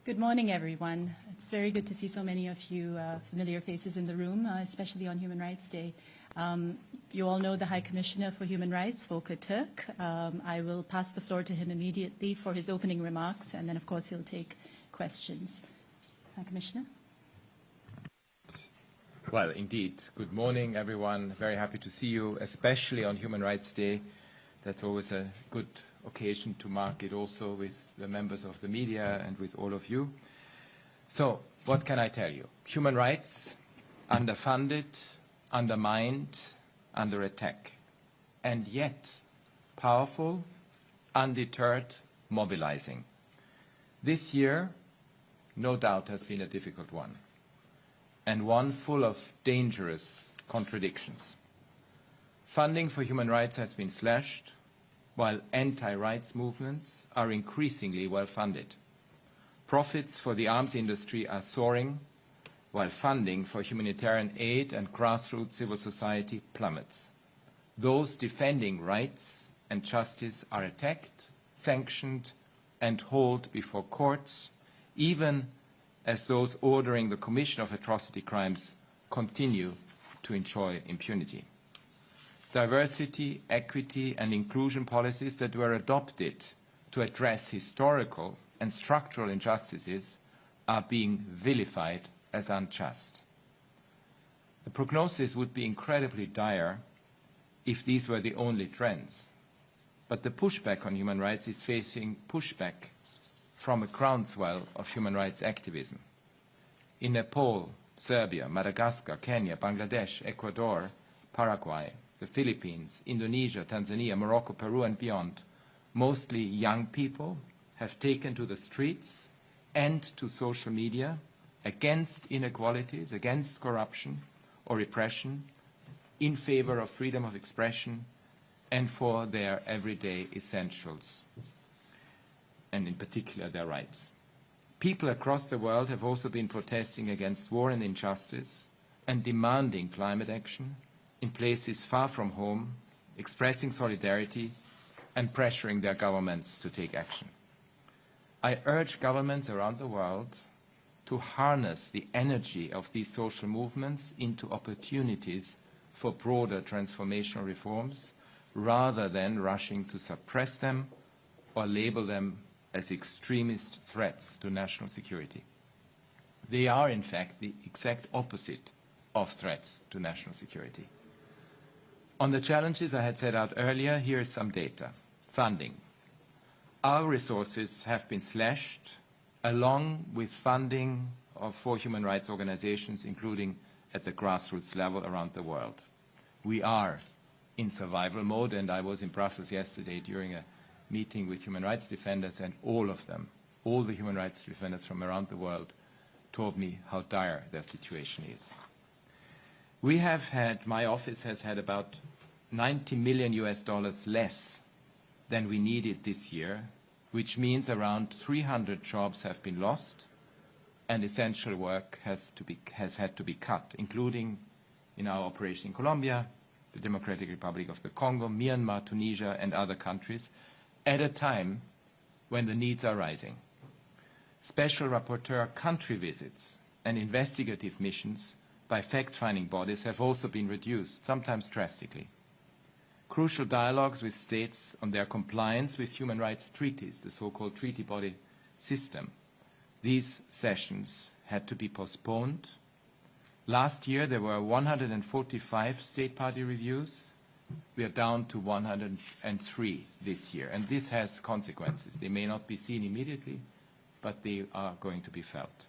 Good morning, everyone. It's very good to see so many of you familiar faces in the room, especially on Human Rights Day. You all know the High Commissioner for Human Rights, Volker Türk. I will pass the floor to him immediately for his opening remarks, and then, of course, he'll take questions. High Commissioner. Well, indeed. Good morning, everyone. Very happy to see you, especially on Human Rights Day. That's always a good occasion to mark it also with the members of the media and with all of you. So, what can I tell you? Human rights, underfunded, undermined, under attack, and yet powerful, undeterred, mobilizing. This year, no doubt, has been a difficult one, and one full of dangerous contradictions. Funding for human rights has been slashed, while anti-rights movements are increasingly well-funded. Profits for the arms industry are soaring, while funding for humanitarian aid and grassroots civil society plummets. Those defending rights and justice are attacked, sanctioned, and hauled before courts, even as those ordering the commission of atrocity crimes continue to enjoy impunity. Diversity, equity, and inclusion policies that were adopted to address historical and structural injustices are being vilified as unjust. The prognosis would be incredibly dire if these were the only trends. But the pushback on human rights is facing pushback from a groundswell of human rights activism. In Nepal, Serbia, Madagascar, Kenya, Bangladesh, Ecuador, Paraguay, the Philippines, Indonesia, Tanzania, Morocco, Peru, and beyond, mostly young people have taken to the streets and to social media against inequalities, against corruption or repression, in favor of freedom of expression, and for their everyday essentials, and in particular their rights. People across the world have also been protesting against war and injustice and demanding climate action in places far from home, expressing solidarity and pressuring their governments to take action. I urge governments around the world to harness the energy of these social movements into opportunities for broader transformational reforms, rather than rushing to suppress them or label them as extremist threats to national security. They are, in fact, the exact opposite of threats to national security. On the challenges I had set out earlier, here is some data. Funding. Our resources have been slashed, along with funding for human rights organizations, including at the grassroots level around the world. We are in survival mode, and I was in Brussels yesterday during a meeting with human rights defenders, and all of them, all the human rights defenders from around the world, told me how dire their situation is. We have had, my office has had about $90 million less than we needed this year, which means around 300 jobs have been lost and essential work has had to be cut, including in our operation in Colombia, the Democratic Republic of the Congo, Myanmar, Tunisia, and other countries, at a time when the needs are rising. Special rapporteur country visits and investigative missions by fact-finding bodies have also been reduced, sometimes drastically. Crucial dialogues with states on their compliance with human rights treaties, the so-called treaty body system, these sessions had to be postponed. Last year there were 145 state party reviews. We are down to 103 this year, and this has consequences. They may not be seen immediately, but they are going to be felt.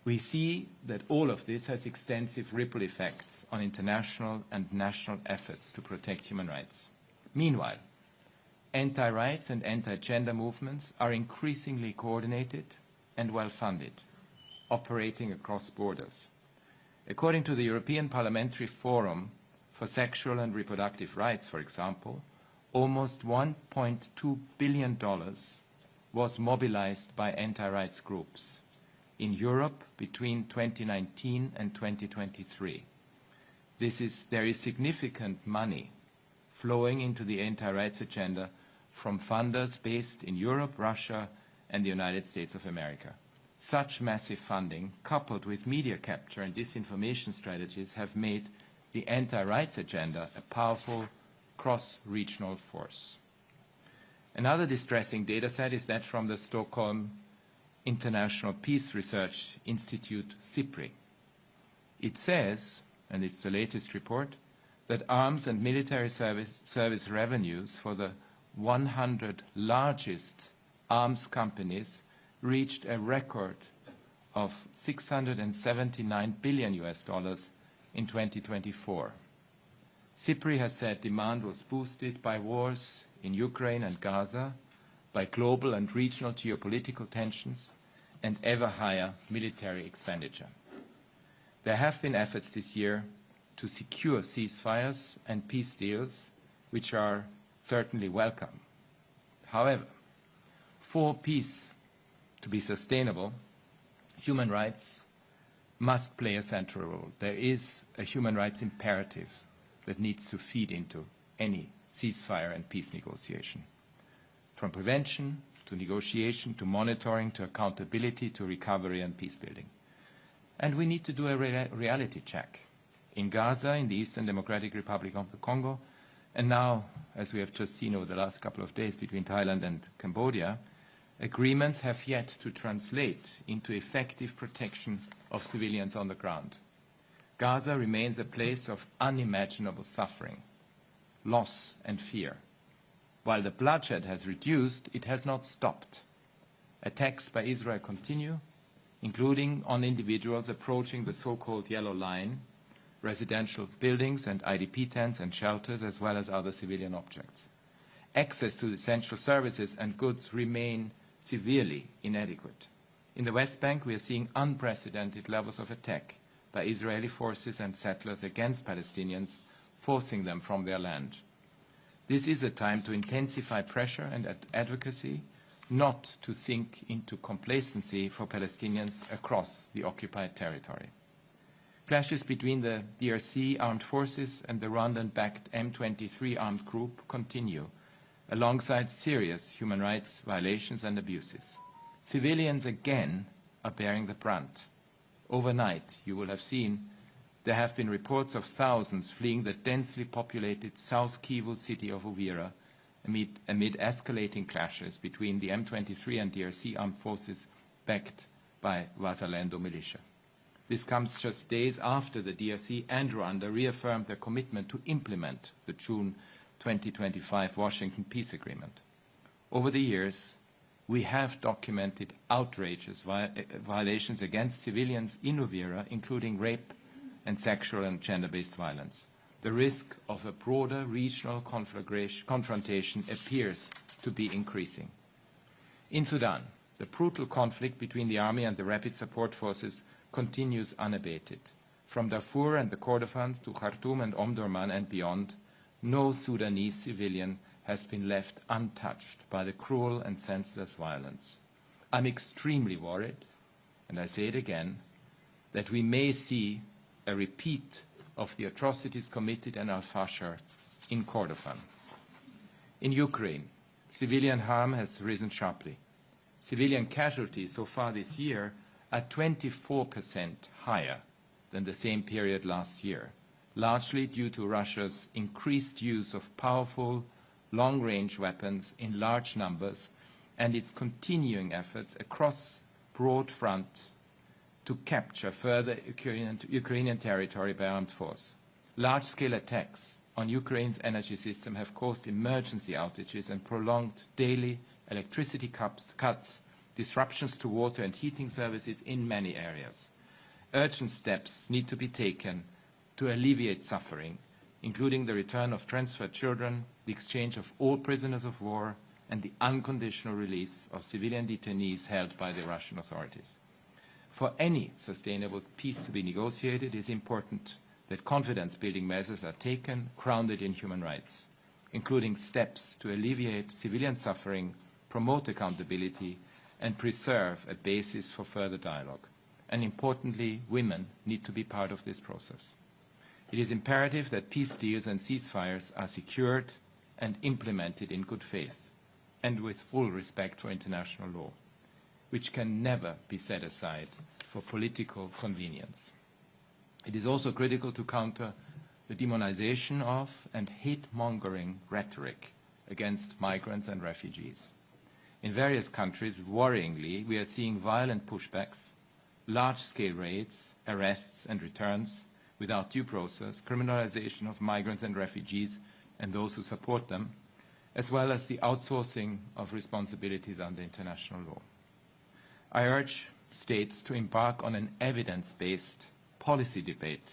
We see that all of this has extensive ripple effects on international and national efforts to protect human rights. Meanwhile, anti-rights and anti-gender movements are increasingly coordinated and well-funded, operating across borders. According to the European Parliamentary Forum for Sexual and Reproductive Rights, for example, almost $1.2 billion was mobilized by anti-rights groups in Europe between 2019 and 2023. There is significant money flowing into the anti-rights agenda from funders based in Europe, Russia, and the United States of America. Such massive funding, coupled with media capture and disinformation strategies, have made the anti-rights agenda a powerful cross-regional force. Another distressing data set is that from the Stockholm International Peace Research Institute, SIPRI. It says, and it's the latest report, that arms and military service revenues for the 100 largest arms companies reached a record of $679 billion in 2024. SIPRI has said demand was boosted by wars in Ukraine and Gaza, by global and regional geopolitical tensions, and ever higher military expenditure. There have been efforts this year to secure ceasefires and peace deals, which are certainly welcome. However, for peace to be sustainable, human rights must play a central role. There is a human rights imperative that needs to feed into any ceasefire and peace negotiation. From prevention to negotiation to monitoring to accountability to recovery and peace building. And we need to do a reality check. In Gaza, in the Eastern Democratic Republic of the Congo, and now, as we have just seen over the last couple of days between Thailand and Cambodia, agreements have yet to translate into effective protection of civilians on the ground. Gaza remains a place of unimaginable suffering, loss and fear. While the bloodshed has reduced, it has not stopped. Attacks by Israel continue, including on individuals approaching the so-called Yellow Line, residential buildings and IDP tents and shelters, as well as other civilian objects. Access to essential services and goods remain severely inadequate. In the West Bank, we are seeing unprecedented levels of attack by Israeli forces and settlers against Palestinians, forcing them from their land. This is a time to intensify pressure and advocacy, not to sink into complacency for Palestinians across the occupied territory. Clashes between the DRC armed forces and the Rwandan-backed M23 armed group continue, alongside serious human rights violations and abuses. Civilians again are bearing the brunt. Overnight, you will have seen, there have been reports of thousands fleeing the densely populated South Kivu city of Uvira amid escalating clashes between the M23 and DRC armed forces backed by Wazalendo militia. This comes just days after the DRC and Rwanda reaffirmed their commitment to implement the June 2025 Washington Peace Agreement. Over the years, we have documented outrageous violations against civilians in Uvira, including rape and sexual and gender-based violence. The risk of a broader regional confrontation appears to be increasing. In Sudan, the brutal conflict between the army and the rapid support forces continues unabated. From Darfur and the Kordofans to Khartoum and Omdurman and beyond, no Sudanese civilian has been left untouched by the cruel and senseless violence. I'm extremely worried, and I say it again, that we may see a repeat of the atrocities committed in Al-Fashar in Kordofan. In Ukraine, civilian harm has risen sharply. Civilian casualties so far this year are 24% higher than the same period last year, largely due to Russia's increased use of powerful, long-range weapons in large numbers and its continuing efforts across broad front to capture further Ukrainian territory by armed force. Large-scale attacks on Ukraine's energy system have caused emergency outages and prolonged daily electricity cuts, disruptions to water and heating services in many areas. Urgent steps need to be taken to alleviate suffering, including the return of transferred children, the exchange of all prisoners of war, and the unconditional release of civilian detainees held by the Russian authorities. For any sustainable peace to be negotiated, it is important that confidence-building measures are taken, grounded in human rights, including steps to alleviate civilian suffering, promote accountability, and preserve a basis for further dialogue. And importantly, women need to be part of this process. It is imperative that peace deals and ceasefires are secured and implemented in good faith and with full respect for international law. which can never be set aside for political convenience. It is also critical to counter the demonization of and hate-mongering rhetoric against migrants and refugees. In various countries, worryingly, we are seeing violent pushbacks, large-scale raids, arrests and returns without due process, criminalization of migrants and refugees and those who support them, as well as the outsourcing of responsibilities under international law. I urge states to embark on an evidence-based policy debate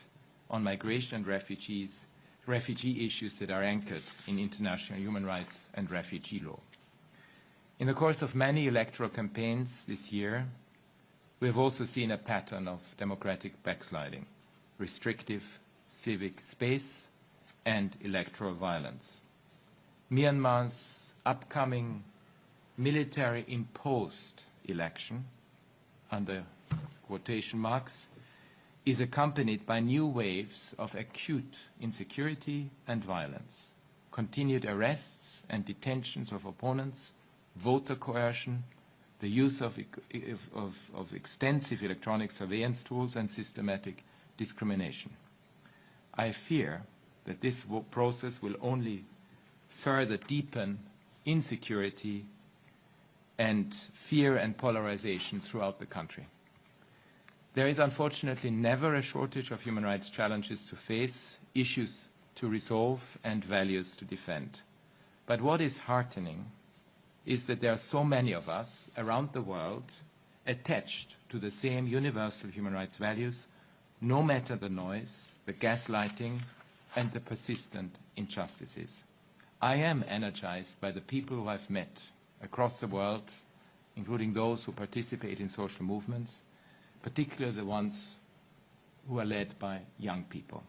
on migration and refugee issues that are anchored in international human rights and refugee law. In the course of many electoral campaigns this year, we have also seen a pattern of democratic backsliding, restrictive civic space, and electoral violence. Myanmar's upcoming military-imposed election, under quotation marks, is accompanied by new waves of acute insecurity and violence, continued arrests and detentions of opponents, voter coercion, the use of extensive electronic surveillance tools, and systematic discrimination. I fear that this process will only further deepen insecurity and fear and polarization throughout the country. There is unfortunately never a shortage of human rights challenges to face, issues to resolve, and values to defend. But what is heartening is that there are so many of us around the world attached to the same universal human rights values, no matter the noise, the gaslighting, and the persistent injustices. I am energized by the people who I've met across the world, including those who participate in social movements, particularly the ones who are led by young people.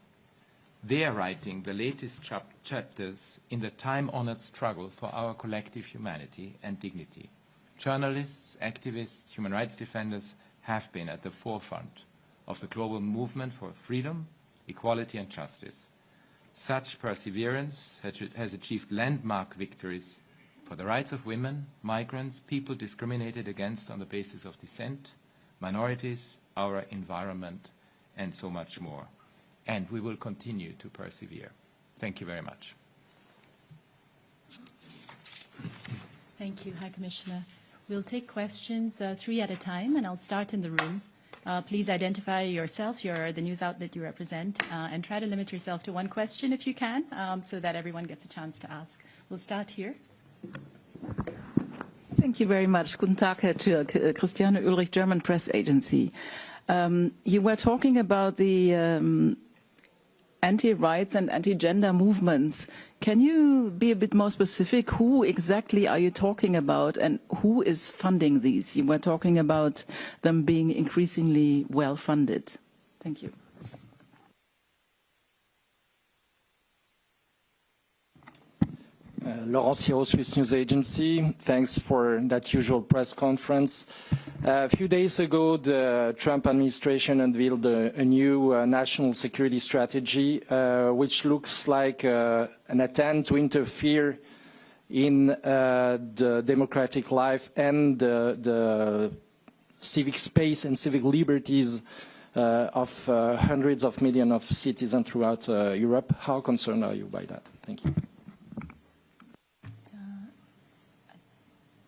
They are writing the latest chapters in the time-honored struggle for our collective humanity and dignity. Journalists, activists, human rights defenders have been at the forefront of the global movement for freedom, equality, and justice. Such perseverance has achieved landmark victories for the rights of women, migrants, people discriminated against on the basis of descent, minorities, our environment, and so much more. And we will continue to persevere. Thank you very much. Thank you, High Commissioner. We'll take questions 3 at a time, and I'll start in the room. Please identify yourself, the news outlet you represent, and try to limit yourself to 1 question if you can, so that everyone gets a chance to ask. We'll start here. Thank you very much. Guten Tag, Herr Türk. Christiane Ulrich, German Press Agency. You were talking about the anti-rights and anti-gender movements. Can you be a bit more specific? Who exactly are you talking about, and who is funding these? You were talking about them being increasingly well-funded. Thank you. Laurent Siro, Swiss News Agency. Thanks for that usual press conference. A few days ago, the Trump administration unveiled a new national security strategy, which looks like an attempt to interfere in the democratic life and the civic space and civic liberties of hundreds of millions of citizens throughout Europe. How concerned are you by that? Thank you.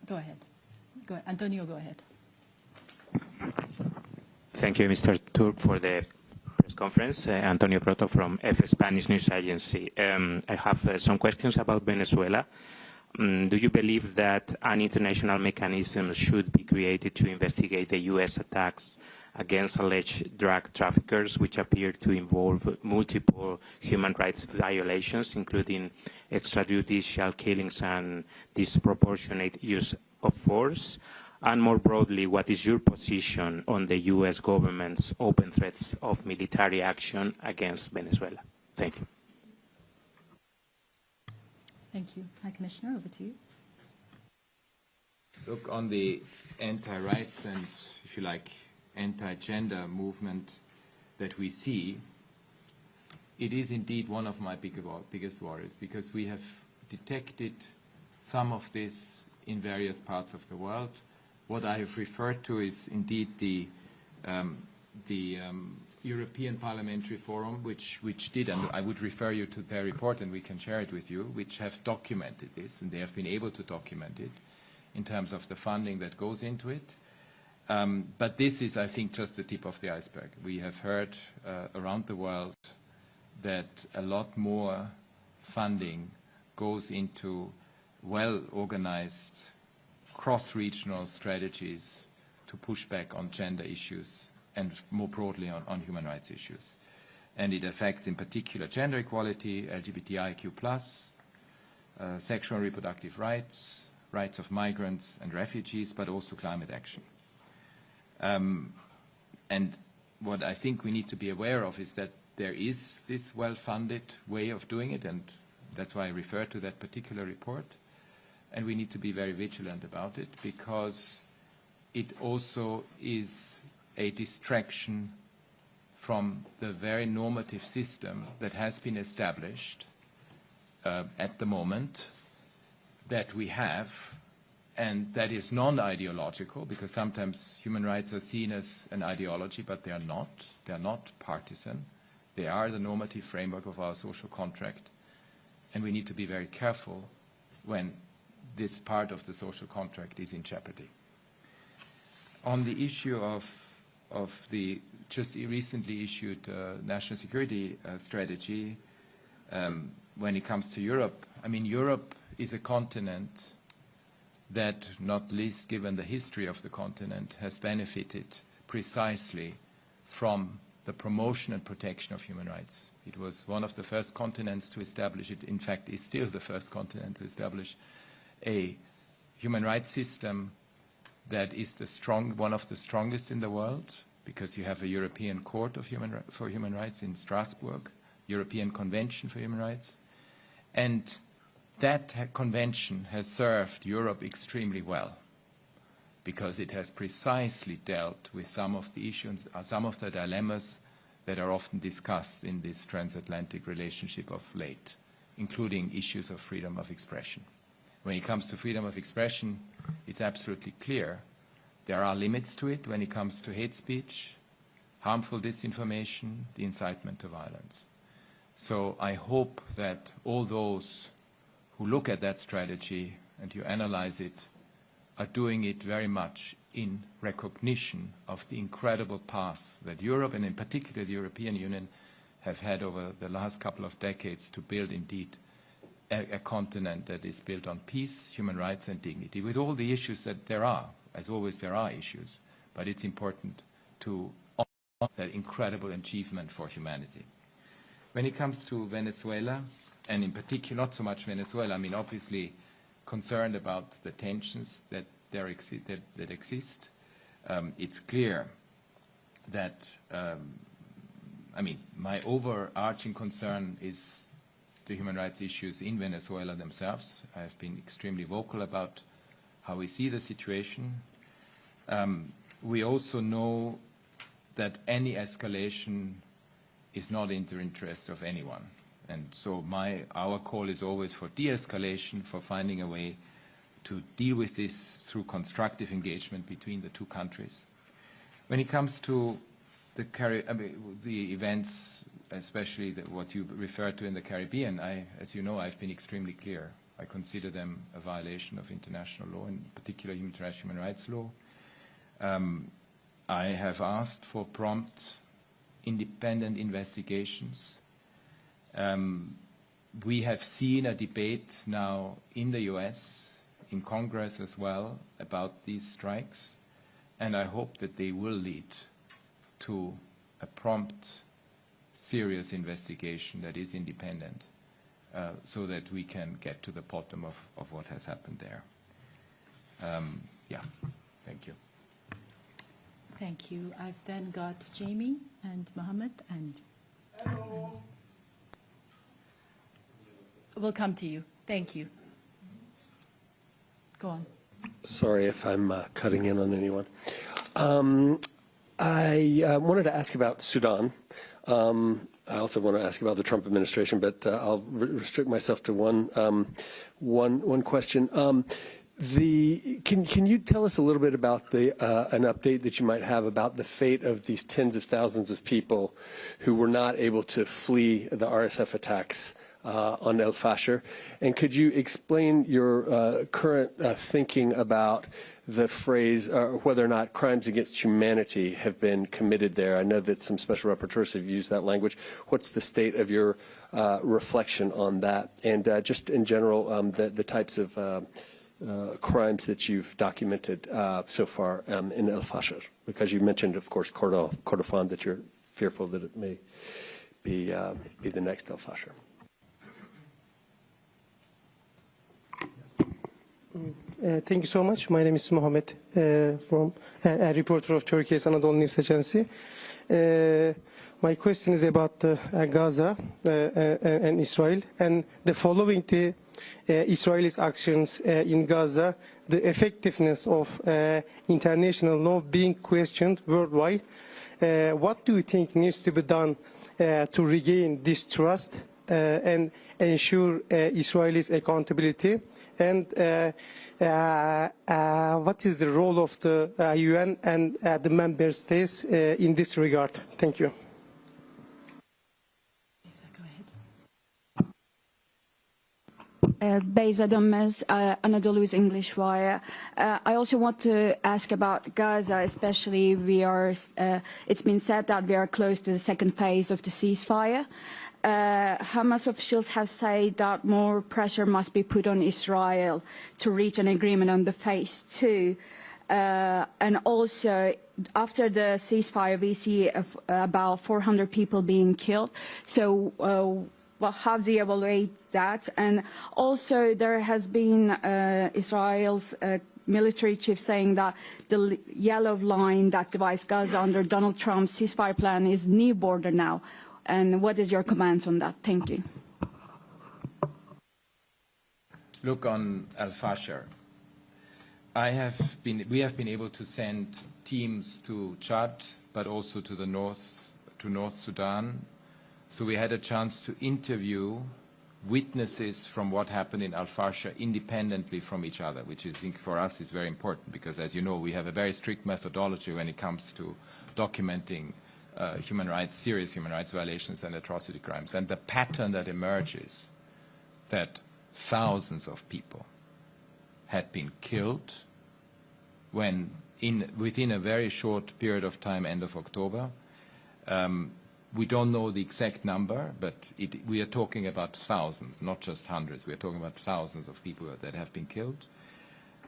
Go ahead. Antonio, go ahead. Thank you, Mr. Türk, for the press conference. Antonio Proto from F Spanish News Agency. I have some questions about Venezuela. Do you believe that an international mechanism should be created to investigate the U.S. attacks against alleged drug traffickers, which appear to involve multiple human rights violations, including extrajudicial killings and disproportionate use of force? And more broadly, what is your position on the U.S. government's open threats of military action against Venezuela? Thank you. Thank you. High Commissioner, over to you. Look, on the anti-rights and, if you like, anti-gender movement that we see, it is indeed one of my biggest worries, because we have detected some of this in various parts of the world. what I have referred to is indeed the European Parliamentary Forum, which did, and I would refer you to their report and we can share it with you, which have documented this, and they have been able to document it in terms of the funding that goes into it. But this is, I think, just the tip of the iceberg. We have heard around the world that a lot more funding goes into well-organized, cross-regional strategies to push back on gender issues and more broadly on human rights issues. And it affects in particular gender equality, LGBTIQ+, sexual and reproductive rights, rights of migrants and refugees, but also climate action. And what I think we need to be aware of is that there is this well-funded way of doing it, and that's why I refer to that particular report. And we need to be very vigilant about it, because it also is a distraction from the very normative system that has been established at the moment that we have, and that is non-ideological, because sometimes human rights are seen as an ideology, but they are not. They are not partisan. They are the normative framework of our social contract, and we need to be very careful when this part of the social contract is in jeopardy. On the issue of the just recently issued national security strategy, when it comes to Europe, I mean, Europe is a continent that, not least given the history of the continent, has benefited precisely from the promotion and protection of human rights. It was one of the first continents to establish it. In fact, is still the first continent to establish a human rights system that is one of the strongest in the world, because you have a European Court of for Human Rights in Strasbourg, European Convention for Human Rights, and that convention has served Europe extremely well, because it has precisely dealt with some of the issues, some of the dilemmas that are often discussed in this transatlantic relationship of late, including issues of freedom of expression. When it comes to freedom of expression, it's absolutely clear there are limits to it when it comes to hate speech, harmful disinformation, the incitement to violence. So I hope that all those who look at that strategy and you analyze it are doing it very much in recognition of the incredible path that Europe, and in particular the European Union, have had over the last couple of decades to build indeed a continent that is built on peace, human rights and dignity, with all the issues that there are. As always, there are issues, but it's important to honor that incredible achievement for humanity. When it comes to Venezuela, and in particular, not so much Venezuela, I mean, obviously concerned about the tensions that exist. It's clear that, I mean, my overarching concern is the human rights issues in Venezuela themselves. I have been extremely vocal about how we see the situation. We also know that any escalation is not in the interest of anyone. And so our call is always for de-escalation, for finding a way to deal with this through constructive engagement between the two countries. When it comes to the events, especially what you referred to in the Caribbean, as you know, I've been extremely clear. I consider them a violation of international law, in particular international human rights law. I have asked for prompt, independent investigations. We have seen a debate now in the US, in Congress as well, about these strikes, and I hope that they will lead to a prompt, serious investigation that is independent, so that we can get to the bottom of what has happened there. Yeah, thank you. Thank you. I've then got Jamie and Mohammed, and we'll come to you. Thank you. Go on. Sorry if I'm cutting in on anyone. I wanted to ask about Sudan. I also want to ask about the Trump administration, but I'll restrict myself to one question. Can you tell us a little bit about an update that you might have about the fate of these tens of thousands of people who were not able to flee the RSF attacks on El Fasher? And could you explain your current thinking about the phrase, whether or not crimes against humanity have been committed there? I know that some special rapporteurs have used that language. What's the state of your reflection on that? And just in general, the types of crimes that you've documented so far in El Fasher? Because you mentioned, of course, Kordofan, that you're fearful that it may be the next El Fasher. Thank you so much. My name is Mohammed, from a reporter of Turkey's Anadolu News Agency. My question is about Gaza and Israel, and the following the Israel's actions in Gaza, the effectiveness of international law being questioned worldwide. What do you think needs to be done to regain this trust and ensure Israel's accountability? And what is the role of the UN and the member states in this regard? Thank you. Beyza Dönmez, Anadolu's English Wire. I also want to ask about Gaza, especially it's been said that we are close to the second phase of the ceasefire. Hamas officials have said that more pressure must be put on Israel to reach an agreement on the phase 2. And also, after the ceasefire, we see about 400 people being killed. So, well, how do you evaluate that? And also, there has been Israel's military chief saying that the yellow line that divides Gaza under Donald Trump's ceasefire plan is new border now. And what is your comment on that? Thank you. Look, on Al Fasher, we have been able to send teams to Chad, but also to the north, to North Sudan. So we had a chance to interview witnesses from what happened in Al Fasher independently from each other, which I think for us is very important because, as you know, we have a very strict methodology when it comes to documenting serious human rights violations and atrocity crimes. And the pattern that emerges that thousands of people had been killed within a very short period of time, end of October. We don't know the exact number, but we are talking about thousands, not just hundreds. We are talking about thousands of people that have been killed.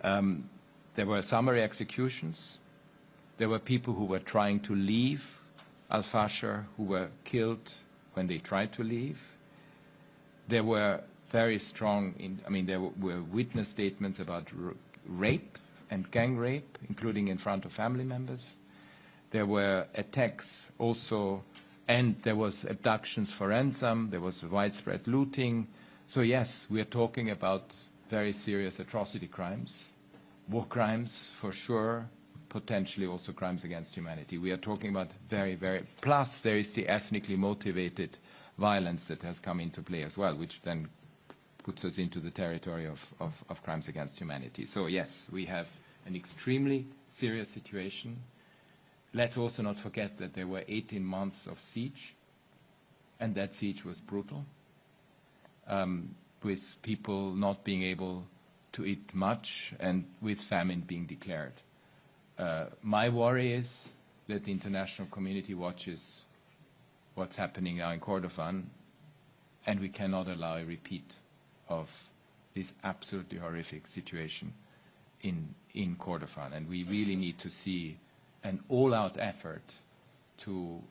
There were summary executions. There were people who were trying to leave Al Fasher who were killed when they tried to leave. There were very strong, there were witness statements about rape and gang rape, including in front of family members. There were attacks also, and there was abductions for ransom. There was widespread looting. So yes, we are talking about very serious atrocity crimes, war crimes for sure, potentially also crimes against humanity. We are talking about plus there is the ethnically motivated violence that has come into play as well, which then puts us into the territory of crimes against humanity. So yes, we have an extremely serious situation. Let's also not forget that there were 18 months of siege, and that siege was brutal, with people not being able to eat much and with famine being declared. My worry is that the international community watches what's happening now in Kordofan, and we cannot allow a repeat of this absolutely horrific situation in Kordofan. And we really need to see an all-out effort to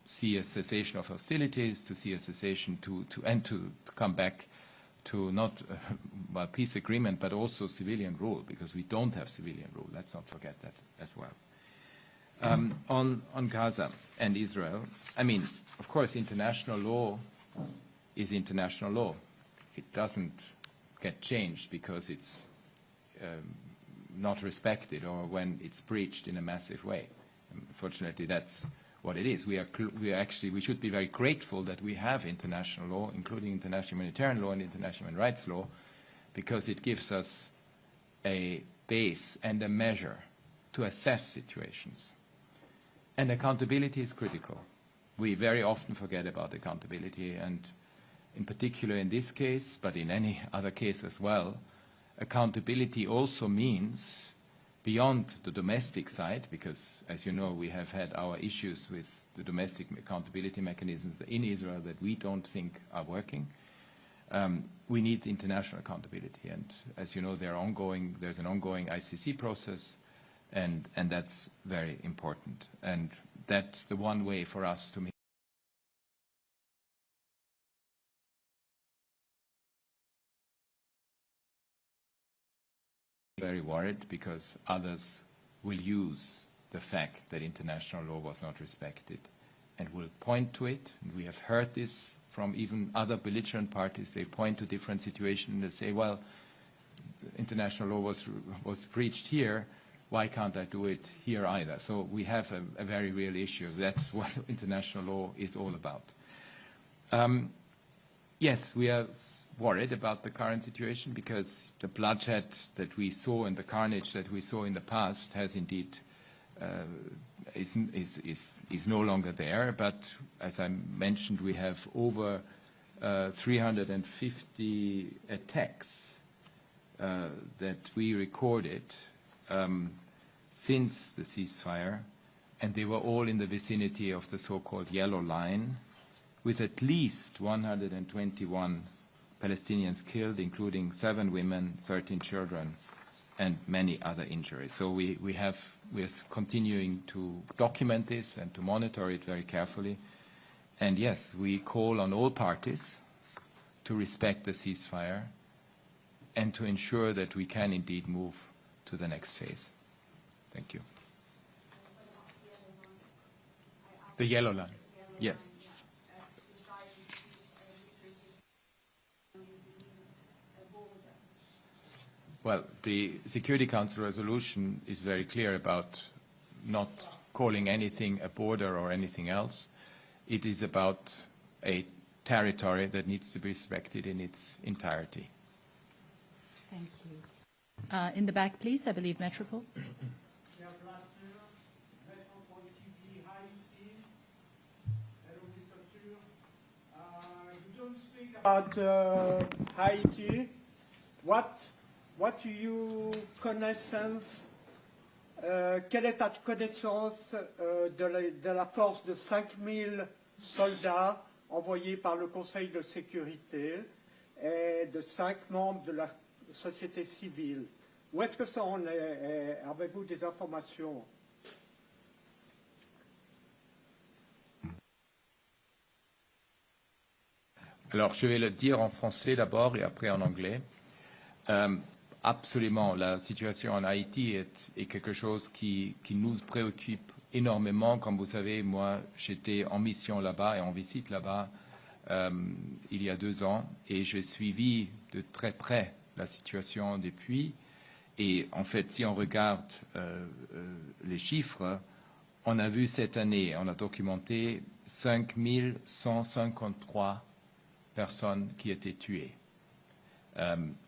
see a cessation of hostilities, to see a cessation to come back to not peace agreement, but also civilian rule, because we don't have civilian rule. Let's not forget that as well. On Gaza and Israel, of course, international law is international law. It doesn't get changed because it's not respected or when it's breached in a massive way. Unfortunately, that's what it is. We should be very grateful that we have international law, including international humanitarian law and international human rights law, because it gives us a base and a measure to assess situations. And accountability is critical. We very often forget about accountability, and in particular in this case, but in any other case as well, accountability also means beyond the domestic side, because as you know, we have had our issues with the domestic accountability mechanisms in Israel that we don't think are working. We need international accountability, and as you know, there's an ongoing ICC process, and that's very important. And that's the one way for us to make very worried, because others will use the fact that international law was not respected and will point to it. And we have heard this from even other belligerent parties. They point to different situations and they say, well, international law was breached here. Why can't I do it here either? So we have a very real issue. That's what international law is all about. Yes, we are worried about the current situation, because the bloodshed that we saw and the carnage that we saw in the past has indeed is no longer there. But as I mentioned, we have over 350 attacks that we recorded since the ceasefire, and they were all in the vicinity of the so-called yellow line, with at least 121 Palestinians killed, including 7 women, 13 children, and many other injuries. So we're continuing to document this and to monitor it very carefully. And yes, we call on all parties to respect the ceasefire and to ensure that we can indeed move to the next phase. Thank you. The yellow line. Yes. Well, the Security Council resolution is very clear about not calling anything a border or anything else. It is about a territory that needs to be respected in its entirety. Thank you. In the back, please. I believe Metropole. You don't speak about Haiti. What do you connaissance, quelle est ta connaissance de la force de 5000 soldats envoyés par le Conseil de sécurité et de 5 membres de la société civile? Où est-ce que ça en est? Avez-vous des informations? Alors, je vais le dire en français d'abord et après en anglais. Absolument, la situation en Haïti est quelque chose qui nous préoccupe énormément. Comme vous savez, moi, j'étais en mission là-bas et en visite là-bas il y a 2 ans, et j'ai suivi de très près la situation depuis. Et en fait, si on regarde les chiffres, on a vu cette année, on a documenté 5153 personnes qui étaient tuées.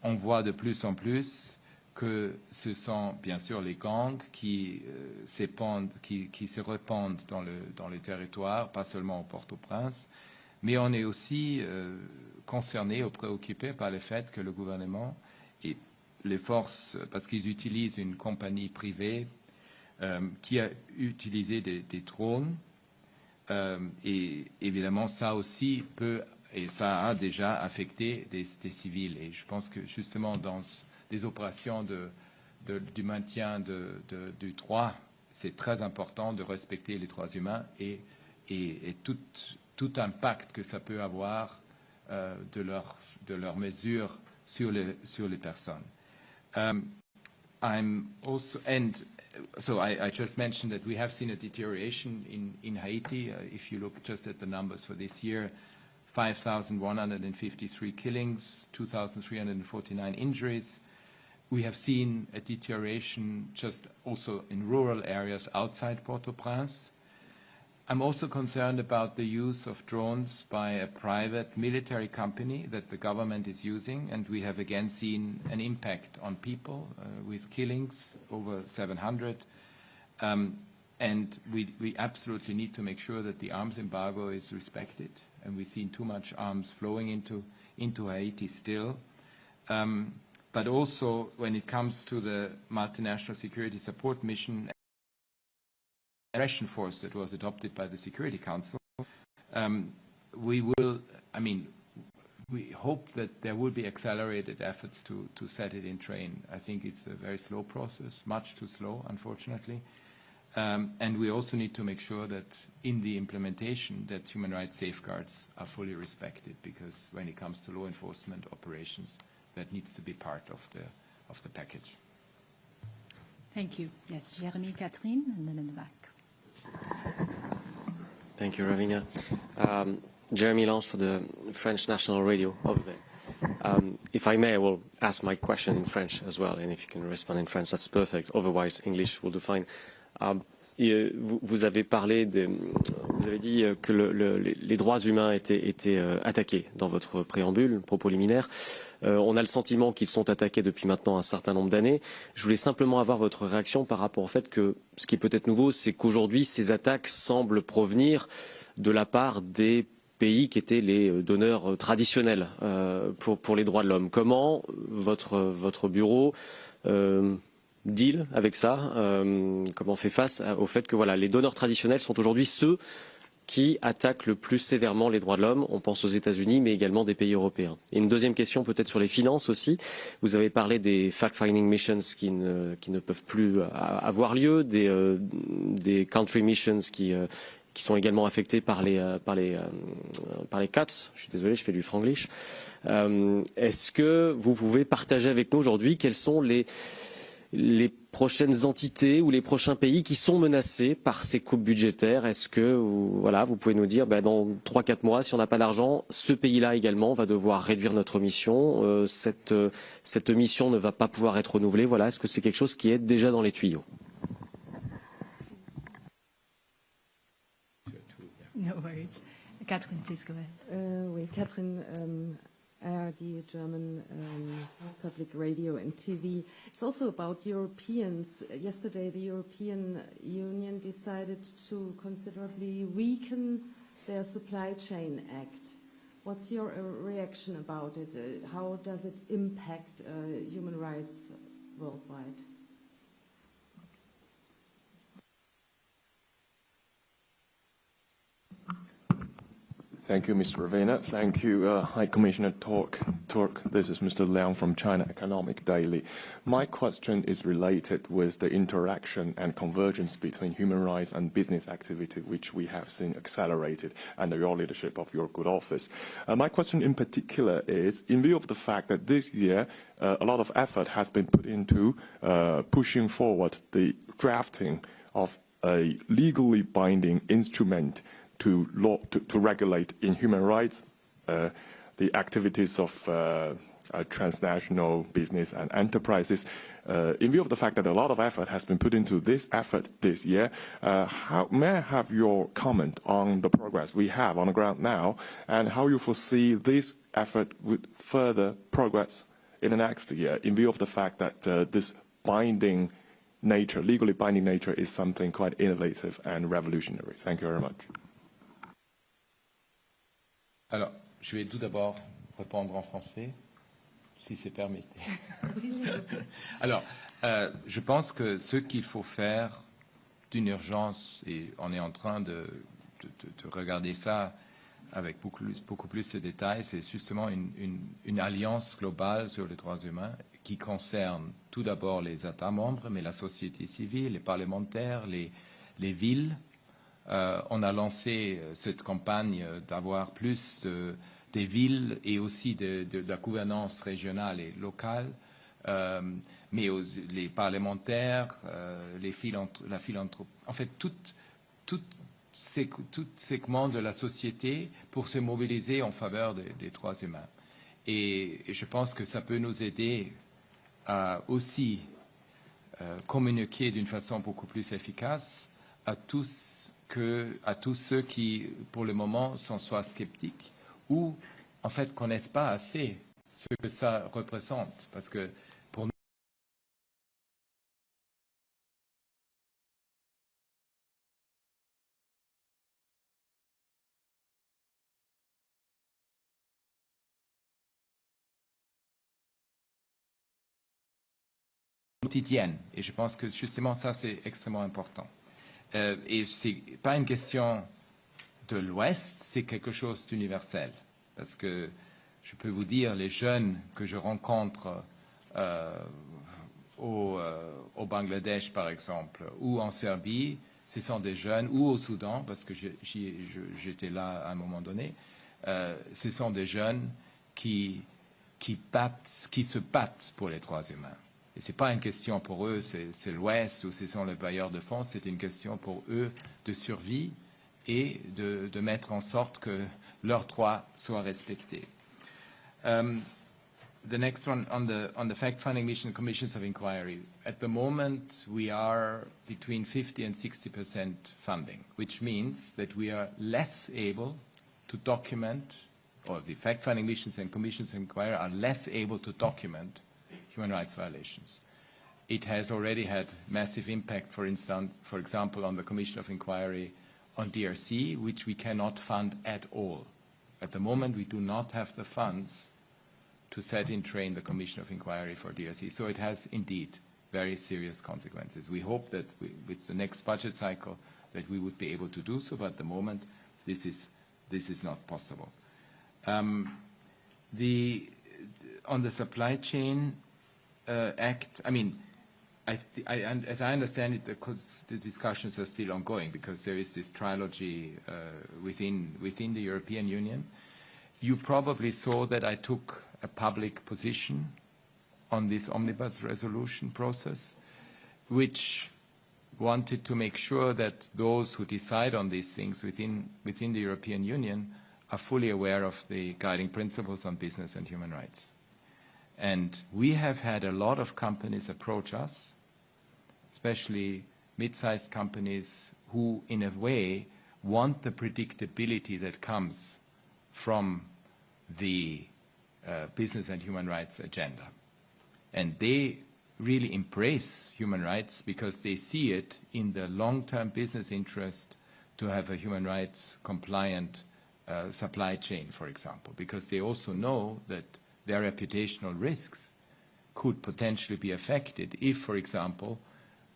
On voit de plus en plus que ce sont bien sûr les gangs qui se répandent dans le territoire, pas seulement au Port-au-Prince, mais on est aussi concerné ou préoccupé par le fait que le gouvernement et les forces, parce qu'ils utilisent une compagnie privée qui a utilisé des drones, et évidemment ça aussi peut. Et ça a déjà affecté des civils. Et je pense que justement dans des opérations du maintien du droit, c'est très important de respecter les droits humains et tout impact que ça peut avoir de leurs mesures sur les personnes. I'm also, and so I just mentioned that we have seen a deterioration in Haiti. If you look just at the numbers for this year, 5,153 killings, 2,349 injuries. We have seen a deterioration just also in rural areas outside Port-au-Prince. I'm also concerned about the use of drones by a private military company that the government is using, and we have again seen an impact on people with killings, over 700. And we absolutely need to make sure that the arms embargo is respected, and we've seen too much arms flowing into Haiti still. But also, when it comes to the multinational security support mission, aggression force that was adopted by the Security Council, we hope that there will be accelerated efforts to set it in train. I think it's a very slow process, much too slow, unfortunately. And we also need to make sure that in the implementation that human rights safeguards are fully respected, because when it comes to law enforcement operations, that needs to be part of the package. Thank you. Yes, Jeremy, Catherine, and then in the back. Thank you, Ravinia. Jeremy Lange for the French National Radio over there. If I may, I will ask my question in French as well, and if you can respond in French, that's perfect. Otherwise, English will do fine. Vous avez dit que les droits humains étaient attaqués dans votre préambule, propos liminaire. On a le sentiment qu'ils sont attaqués depuis maintenant un certain nombre d'années. Je voulais simplement avoir votre réaction par rapport au fait que ce qui est peut-être nouveau, c'est qu'aujourd'hui, ces attaques semblent provenir de la part des pays qui étaient les donneurs traditionnels pour les droits de l'homme. Comment votre bureau deal avec ça, comment on fait face au fait que voilà, les donneurs traditionnels sont aujourd'hui ceux qui attaquent le plus sévèrement les droits de l'homme. On pense aux États-Unis, mais également des pays européens. Et une deuxième question peut-être sur les finances aussi. Vous avez parlé des fact-finding missions qui ne peuvent plus avoir lieu, des country missions qui sont également affectés par les cuts. Je suis désolé, je fais du franglish. Est-ce que vous pouvez partager avec nous aujourd'hui quels sont les prochaines entités ou les prochains pays qui sont menacés par ces coupes budgétaires? Est-ce que vous pouvez nous dire dans 3-4 mois, si on n'a pas d'argent, ce pays-là également va devoir réduire notre mission, cette mission ne va pas pouvoir être renouvelée. Voilà, est-ce que c'est quelque chose qui est déjà dans les tuyaux? No worries. Catherine, please go ahead. Oui, Catherine, ARD, German public radio and TV. It's also about Europeans. Yesterday, the European Union decided to considerably weaken their Supply Chain Act. What's your reaction about it? How does it impact human rights worldwide? Thank you, Mr. Ravenna. Thank you, High Commissioner Turk. This is Mr. Liang from China Economic Daily. My question is related with the interaction and convergence between human rights and business activity, which we have seen accelerated under your leadership of your good office. My question in particular is, in view of the fact that this year a lot of effort has been put into pushing forward the drafting of a legally binding instrument to regulate in human rights the activities of transnational business and enterprises. In view of the fact that a lot of effort has been put into this effort this year, may I have your comment on the progress we have on the ground now, and how you foresee this effort with further progress in the next year, in view of the fact that this binding nature, legally binding nature, is something quite innovative and revolutionary. Thank you very much. Alors, je vais tout d'abord répondre en français, si c'est permis. Alors, je pense que ce qu'il faut faire d'une urgence, et on est en train de regarder ça avec beaucoup plus de détails, c'est justement une alliance globale sur les droits humains qui concerne tout d'abord les États membres, mais la société civile, les parlementaires, les villes. On a lancé cette campagne d'avoir plus des villes et aussi de la gouvernance régionale et locale, mais les parlementaires, la philanthropie, en fait, tout segment de la société pour se mobiliser en faveur des droits humains. Et je pense que ça peut nous aider à aussi communiquer d'une façon beaucoup plus efficace à tous à tous ceux qui, pour le moment, sont soit sceptiques ou, en fait, connaissent pas assez ce que ça représente. Parce que pour nous, quotidienne. Et je pense que justement ça, c'est extrêmement important. Et ce n'est pas une question de l'Ouest, c'est quelque chose d'universel. Parce que je peux vous dire, les jeunes que je rencontre au Bangladesh, par exemple, ou en Serbie, ce sont des jeunes, ou au Soudan, parce que j'étais là à un moment donné, ce sont des jeunes qui se battent pour les droits humains. Et ce n'est pas une question pour eux, c'est l'Ouest ou ce sont les bailleurs de fonds, c'est une question pour eux de survie et de mettre en sorte que leurs droits soient respectés. The next one on the fact-finding mission commissions of inquiry. At the moment, we are between 50 and 60% funding, which means that we are less able to document, or the fact-finding missions and commissions of inquiry are less able to document human rights violations. It has already had massive impact, for example, on the Commission of Inquiry on DRC, which we cannot fund at all. At the moment, we do not have the funds to set in train the Commission of Inquiry for DRC. So it has indeed very serious consequences. We hope that with the next budget cycle that we would be able to do so, but at the moment, this is not possible. On the supply chain act, I mean, as I understand it, the discussions are still ongoing because there is this trilogy within the European Union. You probably saw that I took a public position on this omnibus resolution process, which wanted to make sure that those who decide on these things within the European Union are fully aware of the guiding principles on business and human rights. And we have had a lot of companies approach us, especially mid-sized companies who, in a way, want the predictability that comes from the business and human rights agenda. And they really embrace human rights because they see it in the long-term business interest to have a human rights compliant supply chain, for example, because they also know that their reputational risks could potentially be affected if, for example,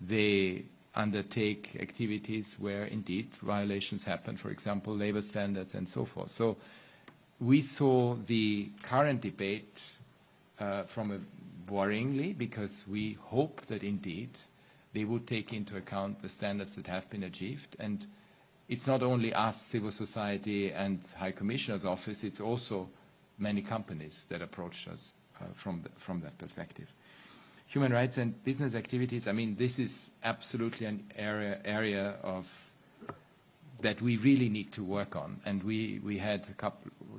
they undertake activities where indeed violations happen, for example, labor standards and so forth. So we saw the current debate worryingly because we hope that indeed they would take into account the standards that have been achieved. And it's not only us, civil society and High Commissioner's Office, it's also many companies that approached us from that perspective. Human rights and business activities, I mean, this is absolutely an area of that we really need to work on. And we had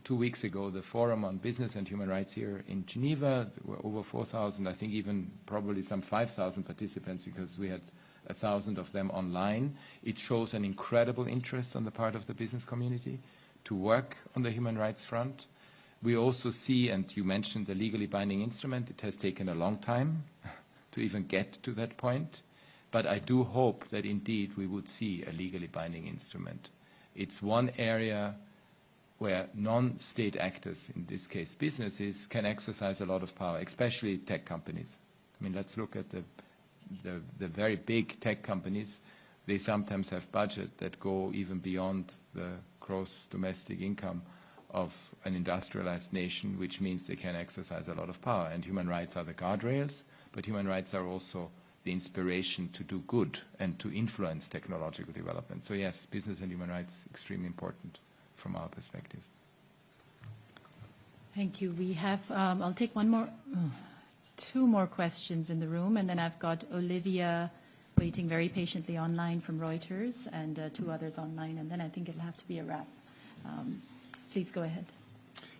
2 weeks ago the Forum on Business and Human Rights here in Geneva. There were over 4,000, I think even probably some 5,000 participants because we had 1,000 of them online. It shows an incredible interest on the part of the business community to work on the human rights front. We also see, and you mentioned the legally binding instrument, it has taken a long time to even get to that point. But I do hope that indeed we would see a legally binding instrument. It's one area where non-state actors, in this case businesses, can exercise a lot of power, especially tech companies. I mean, let's look at the very big tech companies. They sometimes have budget that go even beyond the gross domestic income of an industrialized nation, which means they can exercise a lot of power. And human rights are the guardrails, but human rights are also the inspiration to do good and to influence technological development. So yes, business and human rights extremely important from our perspective. Thank you. We have, I'll take two more questions in the room, and then I've got Olivia waiting very patiently online from Reuters, and 2 others online, and then I think it'll have to be a wrap. Please go ahead.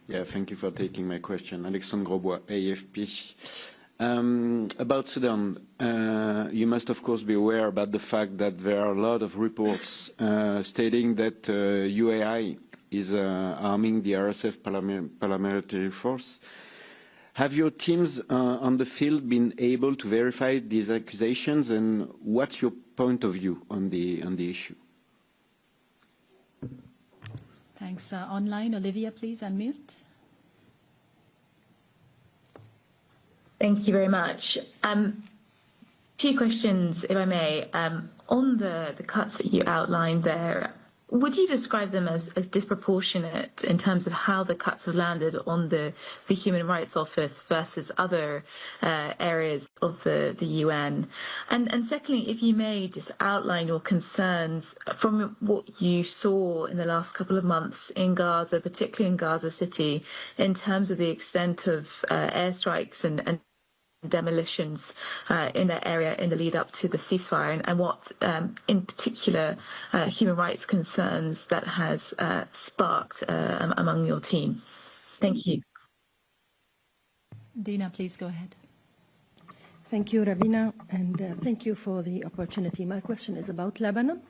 Yeah, thank you for taking my question. Alexandre Grosbois, AFP. About Sudan, you must of course be aware about the fact that there are a lot of reports stating that UAI is arming the RSF paramilitary force. Have your teams on the field been able to verify these accusations, and what's your point of view on the issue? Thanks. Online, Olivia, please unmute. Thank you very much. Two questions, if I may. On the cuts that you outlined there, would you describe them as disproportionate in terms of how the cuts have landed on the Human Rights Office versus other areas of the UN? And secondly, if you may just outline your concerns from what you saw in the last couple of months in Gaza, particularly in Gaza City, in terms of the extent of airstrikes and demolitions in that area in the lead up to the ceasefire, and what in particular human rights concerns that has sparked among your team. Thank you. Dina, please go ahead. Thank you, Ravina, and thank you for the opportunity. My question is about Lebanon.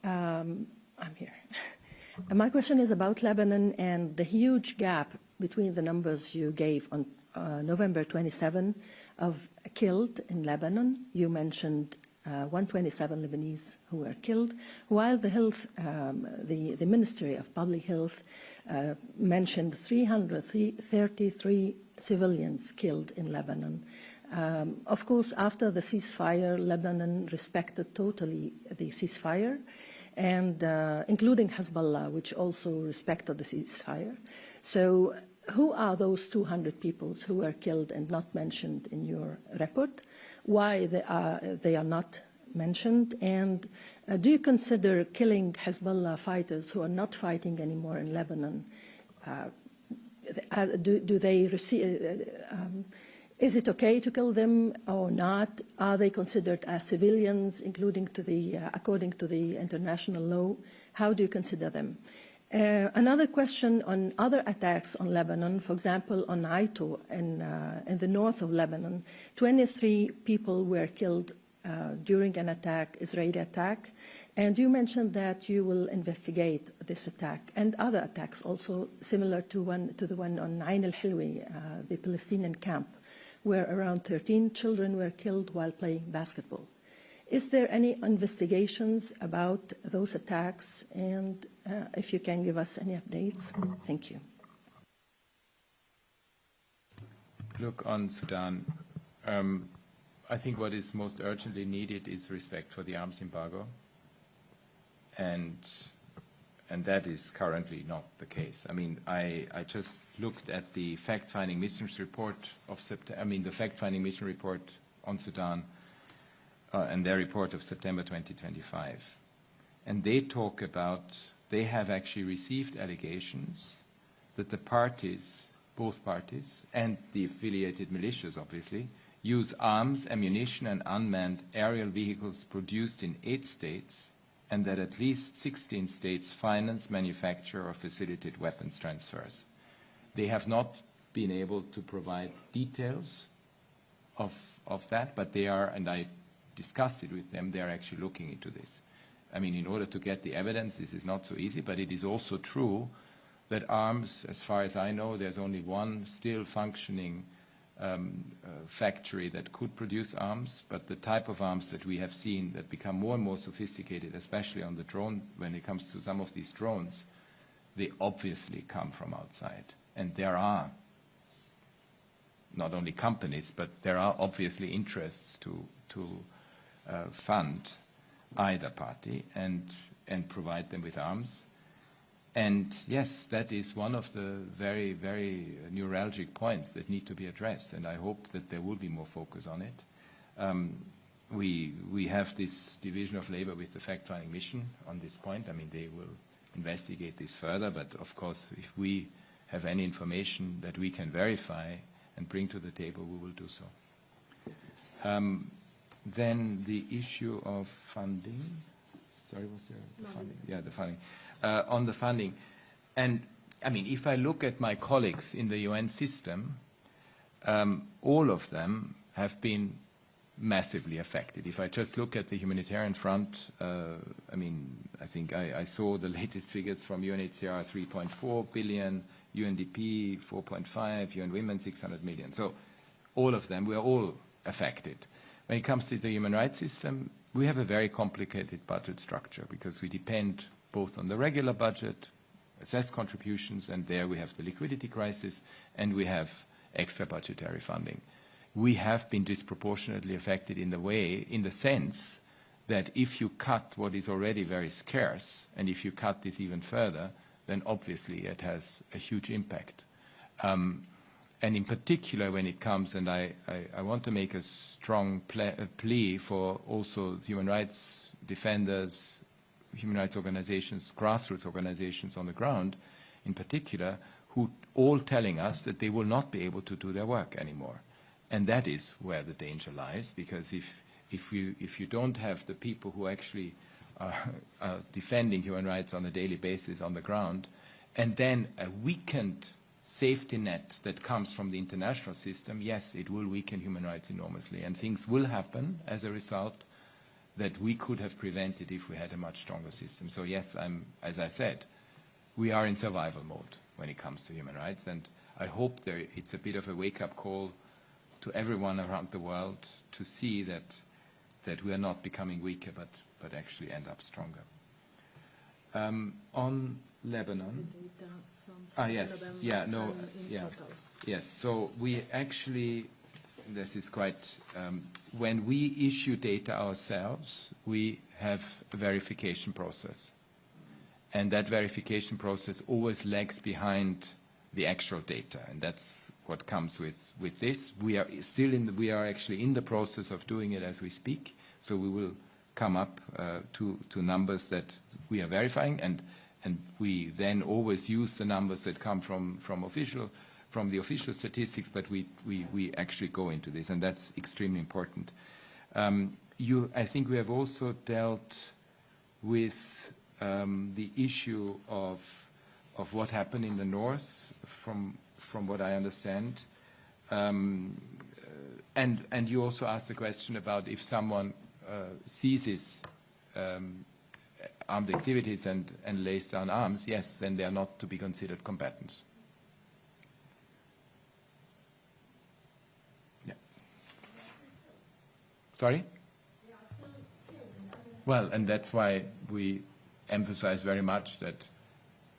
I'm here. My question is about Lebanon and the huge gap between the numbers you gave on November 27 of killed in Lebanon. You mentioned 127 Lebanese who were killed, while the health, the Ministry of Public Health mentioned 333 civilians killed in Lebanon. Of course, after the ceasefire, Lebanon respected totally the ceasefire, and including Hezbollah, which also respected the ceasefire. So who are those 200 people who were killed and not mentioned in your report? Why they are not mentioned? And do you consider killing Hezbollah fighters who are not fighting anymore in Lebanon? Do they receive? Is it okay to kill them or not? Are they considered as civilians, including to the according to the international law? How do you consider them? Another question on other attacks on Lebanon, for example, on Aito in the north of Lebanon, 23 people were killed during an attack, Israeli attack, and you mentioned that you will investigate this attack and other attacks also similar to the one on Ain al-Hilwi, the Palestinian camp, where around 13 children were killed while playing basketball. Is there any investigations about those attacks, and if you can give us any updates? Thank you. Look, on Sudan, I think what is most urgently needed is respect for the arms embargo, and that is currently not the case. I mean, I just looked at the fact-finding missions report of September. I mean, the fact-finding mission report on Sudan. And their report of September 2025. And they talk about, they have actually received allegations that the parties, both parties, and the affiliated militias, obviously, use arms, ammunition, and unmanned aerial vehicles produced in 8 states, and that at least 16 states finance, manufacture, or facilitate weapons transfers. They have not been able to provide details of that, but they are, and I discussed it with them, they are actually looking into this. I mean, in order to get the evidence, this is not so easy, but it is also true that arms, as far as I know, there's only one still functioning factory that could produce arms, but the type of arms that we have seen that become more and more sophisticated, especially on the drone, when it comes to some of these drones, they obviously come from outside. And there are not only companies, but there are obviously interests to fund either party and provide them with arms. And yes, that is one of the very, very neuralgic points that need to be addressed, and I hope that there will be more focus on it. We have this division of labor with the fact-finding mission on this point. I mean, they will investigate this further, but of course, if we have any information that we can verify and bring to the table, we will do so. Then the issue of funding. Sorry, was there the funding? Yeah, the funding. On the funding. And, I mean, if I look at my colleagues in the UN system, all of them have been massively affected. If I just look at the humanitarian front, I mean, I think I saw the latest figures from UNHCR, 3.4 billion, UNDP 4.5, UN Women 600 million. So all of them, we are all affected. When it comes to the human rights system, we have a very complicated budget structure because we depend both on the regular budget, assessed contributions, and there we have the liquidity crisis, and we have extra budgetary funding. We have been disproportionately affected in the sense that if you cut what is already very scarce, and if you cut this even further, then obviously it has a huge impact. And in particular when it comes, and I want to make a strong plea for also human rights defenders, human rights organizations, grassroots organizations on the ground, in particular, who all telling us that they will not be able to do their work anymore. And that is where the danger lies, because if you don't have the people who actually are defending human rights on a daily basis on the ground, and then a weakened safety net that comes from the international system, yes, it will weaken human rights enormously, and things will happen as a result that we could have prevented if we had a much stronger system. So yes, as I said, we are in survival mode when it comes to human rights, and I hope it's a bit of a wake-up call to everyone around the world to see that we are not becoming weaker, but actually end up stronger. On Lebanon. Yes. Yeah, no, yeah. Yes, so we actually, this is quite, when we issue data ourselves, we have a verification process. And that verification process always lags behind the actual data, and that's what comes with this. We are still we are actually in the process of doing it as we speak, so we will come up to numbers that we are verifying, and we then always use the numbers that come from the official statistics, but we actually go into this, and that's extremely important. I think we have also dealt with the issue of what happened in the north, from what I understand. And you also asked the question about if someone seizes armed activities and lays down arms, yes, then they are not to be considered combatants. Yeah. Sorry? Well, and that's why we emphasize very much that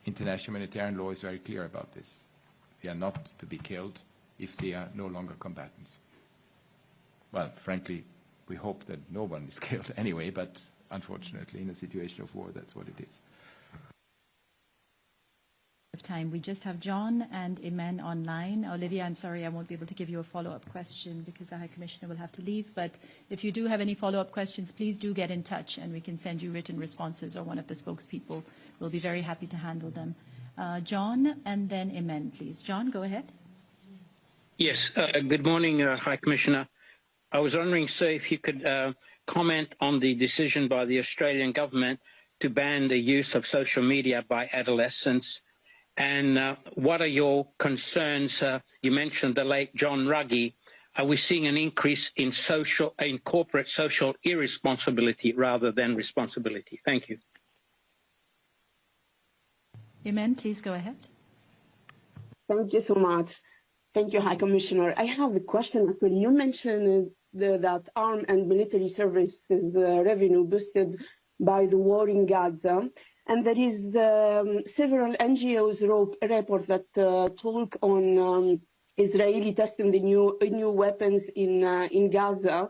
international humanitarian law is very clear about this. They are not to be killed if they are no longer combatants. Well, frankly, we hope that no one is killed anyway, but unfortunately, in a situation of war, that's what it is. Time. We just have John and Iman online. Olivia, I'm sorry I won't be able to give you a follow-up question because the High Commissioner will have to leave, but if you do have any follow-up questions, please do get in touch and we can send you written responses, or one of the spokespeople will be very happy to handle them. John and then Iman, please. John, go ahead. Yes, good morning, High Commissioner. I was wondering, sir, if you could comment on the decision by the Australian government to ban the use of social media by adolescents. And what are your concerns? You mentioned the late John Ruggie. Are we seeing an increase in corporate social irresponsibility rather than responsibility? Thank you. Iman, please go ahead. Thank you so much. Thank you, High Commissioner. I have a question. Actually, you mentioned that armed and military services revenue boosted by the war in Gaza. And there is several NGOs report that talk on Israeli testing the new weapons in Gaza.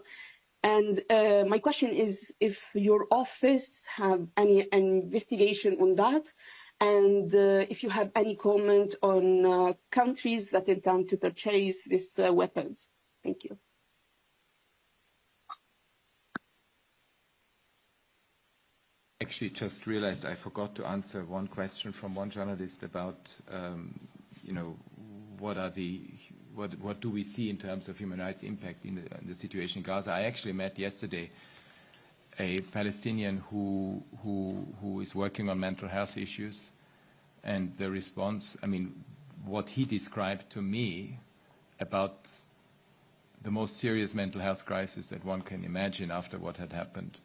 And my question is if your office have any investigation on that, and if you have any comment on countries that intend to purchase these weapons. Thank you. Actually, just realized I forgot to answer one question from one journalist about, what do we see in terms of human rights impact in the situation in Gaza. I actually met yesterday a Palestinian who is working on mental health issues, and the response, I mean, what he described to me about the most serious mental health crisis that one can imagine after what had happened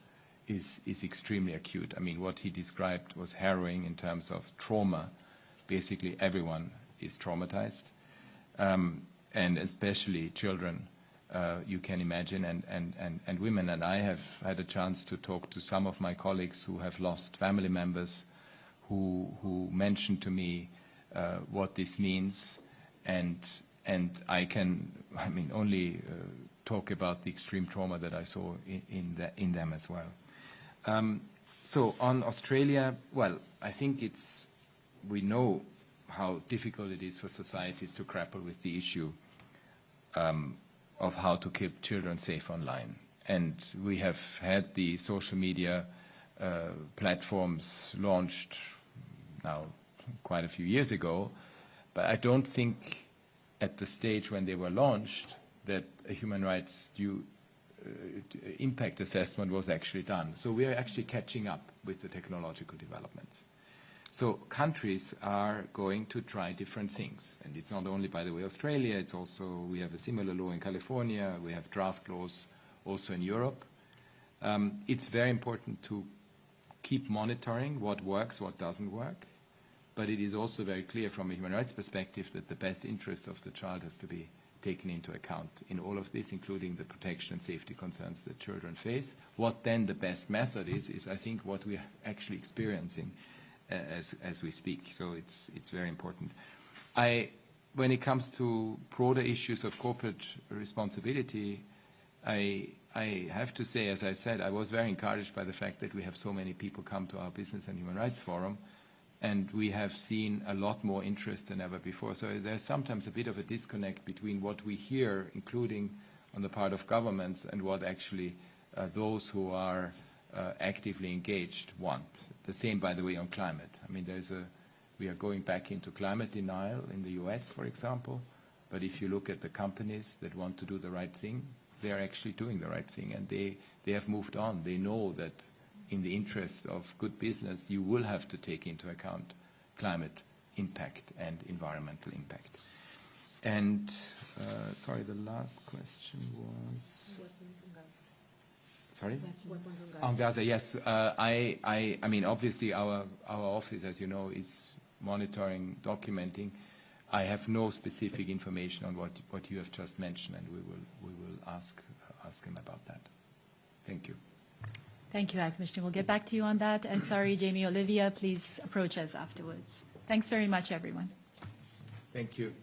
is extremely acute. I mean, what he described was harrowing in terms of trauma. Basically, everyone is traumatized, and especially children, you can imagine, and women. And I have had a chance to talk to some of my colleagues who have lost family members who mentioned to me what this means, and I can, I mean, only talk about the extreme trauma that I saw in them as well. So on Australia, well, I think we know how difficult it is for societies to grapple with the issue of how to keep children safe online. And we have had the social media platforms launched now quite a few years ago, but I don't think at the stage when they were launched that a human rights impact assessment was actually done. So we are actually catching up with the technological developments. So countries are going to try different things. And it's not only, by the way, Australia, it's also, we have a similar law in California, we have draft laws also in Europe. It's very important to keep monitoring what works, what doesn't work. But it is also very clear from a human rights perspective that the best interest of the child has to be taken into account in all of this, including the protection and safety concerns that children face. What then the best method is I think what we are actually experiencing as we speak. So it's very important. When it comes to broader issues of corporate responsibility, I have to say, as I said, I was very encouraged by the fact that we have so many people come to our Business and Human Rights Forum, and we have seen a lot more interest than ever before. So there's sometimes a bit of a disconnect between what we hear, including on the part of governments, and what actually those who are actively engaged want. The same, by the way, on climate. I mean, we are going back into climate denial in the US, for example, but if you look at the companies that want to do the right thing, they are actually doing the right thing, and they have moved on. They know that in the interest of good business, you will have to take into account climate impact and environmental impact. And, sorry, the last question was... Sorry? On Gaza, yes. I mean, obviously our office, as you know, is monitoring, documenting. I have no specific information on what you have just mentioned, and we will ask him about that. Thank you. Thank you, High Commissioner. We'll get back to you on that. And sorry, Jamie, Olivia, please approach us afterwards. Thanks very much, everyone. Thank you.